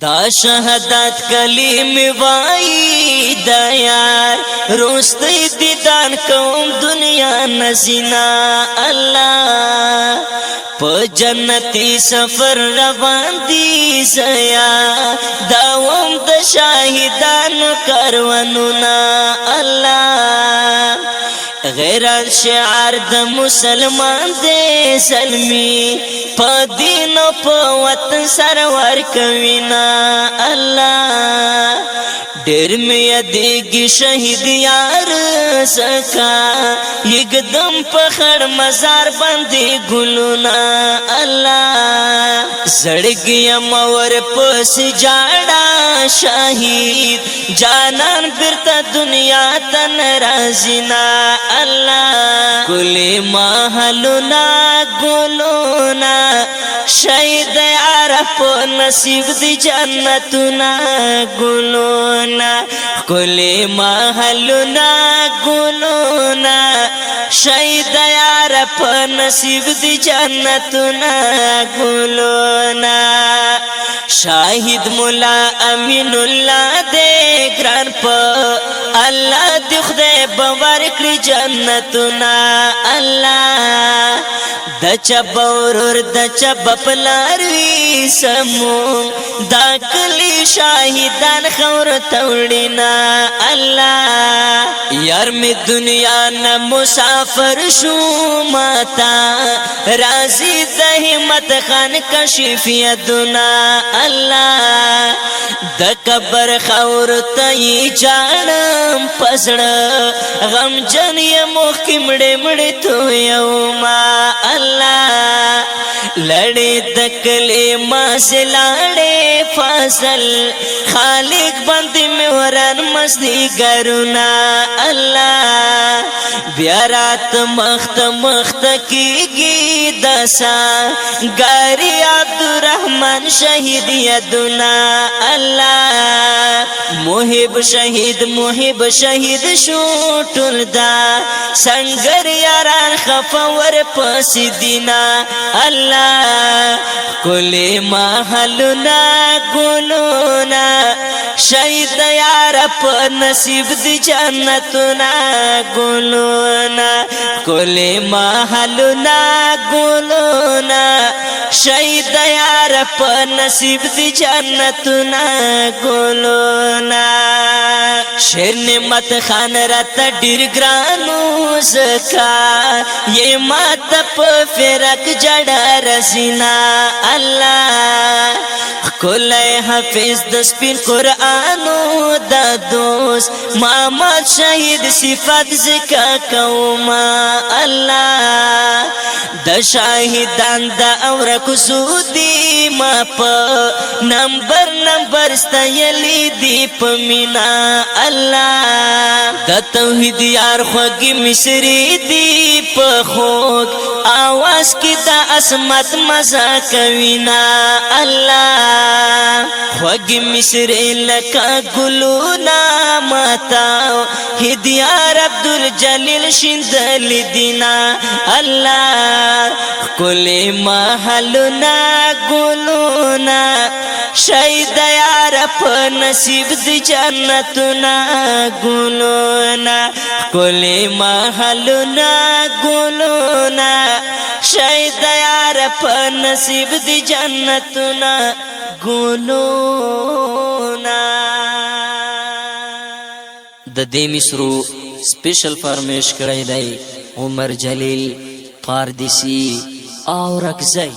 دا شهادت کلمې وای دا یار روستي دیدان کوم دنیا نزینا الله په جنتی سفر روان دي زیا داوم د شاهدانو کاروانونه الله غیرت شعار د مسلمان دې سلمی په دین او په وطن سرور کوینا الله ډېر مې یادېږي شهید یار سکا یکدم په خړ مزار باندې ګلونه الله زړګي مور پس جاړه شهید جانان برتا دنیا تن رازینا الله کلی محلونا ګلونا شهید عرف نصیب دی جنتنا ګلونا کلی محلونا ګلونا شهید عرف نصیب دی جنتنا ګلونا شاهد مولا امین الله دې ګران په الله دې خدای باور کړی جنتنا الله د چبورور د چب پلار وی سمو دا کلی شاهدان خور توړینا الله یار می دنیا نه مسافر شو ماتا رازی د همت خان کشف یدنا الله د قبر خور ته جانم پسړه غم جن ی مخ کی مړې مړې تو یوما الله لړې د کلمه سلاړې فصل خالق باندې موران مستی ګرونا الله بیا رات مخت مخت کیږي دسا ګاری عبدالرحمن شهید یدنا الله محب شهید شو ټول دا سنگر یاران خفور پس دینا الله کلی محلونا ګلونا شهید یار په نصیب دی جنتنا ګلونا کلی محلونا ګلونا شهید یار په نصیب دی جنتنا ګلونا شیر نعمت خان رات ډیر ګرانو زکا یہ مات په فرق جړه رسینا الله کله حافظ د سپین قرانو د دوست محمد شهید صفات زکا کوما الله د شاهدان د اور کوسودی ما په نمبر ستایلی دی پمینا الله د توحید یار خوږی مصری دی په خوږ आवाज کی د اسمت مزه کوینا الله خوږی مصری لکا ګلونا متا هدیار عبدالجلیل شندل دینا الله کلی محلونا ګلونا شهید یار په نصیب دی جنتنا ګلونا کلی محلونا ګلونا شهید یار په نصیب دی جنتنا ګلونا د دې مصرو سپیشل فرمیش کړی دی عمر جلیل پاردیسی او رکزی